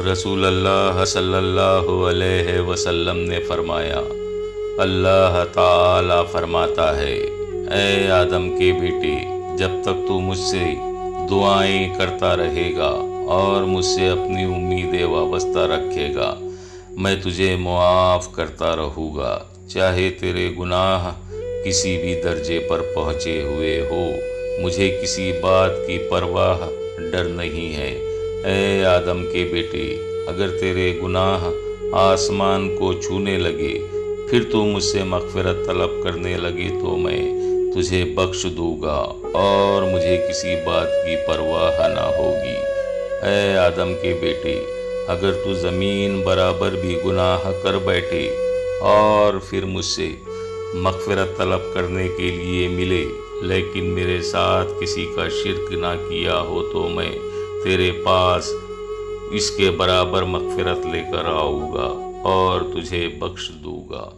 رسول اللہ صلی اللہ علیہ وسلم نے فرمایا، اللہ تعالی فرماتا ہے، اے آدم کے بیٹے، جب تک تو مجھ سے دعائیں کرتا رہے گا اور مجھ سے اپنی امیدیں وابستہ رکھے گا، میں تجھے معاف کرتا رہوں گا، چاہے تیرے گناہ کسی بھی درجے پر پہنچے ہوئے ہو۔ مجھے کسی بات کی پرواہ ڈر نہیں ہے۔ اے آدم کے بیٹے، اگر تیرے گناہ آسمان کو چھونے لگے، پھر تو مجھ سے مغفرت طلب کرنے لگے تو میں تجھے بخش دوں گا اور مجھے کسی بات کی پرواہ نہ ہوگی۔ اے آدم کے بیٹے، اگر تو زمین برابر بھی گناہ کر بیٹھے اور پھر مجھ سے مغفرت طلب کرنے کے لیے ملے، لیکن میرے ساتھ کسی کا شرک نہ کیا ہو، تو میں تیرے پاس اس کے برابر مغفرت لے کر آؤں گا اور تجھے بخش دوں گا۔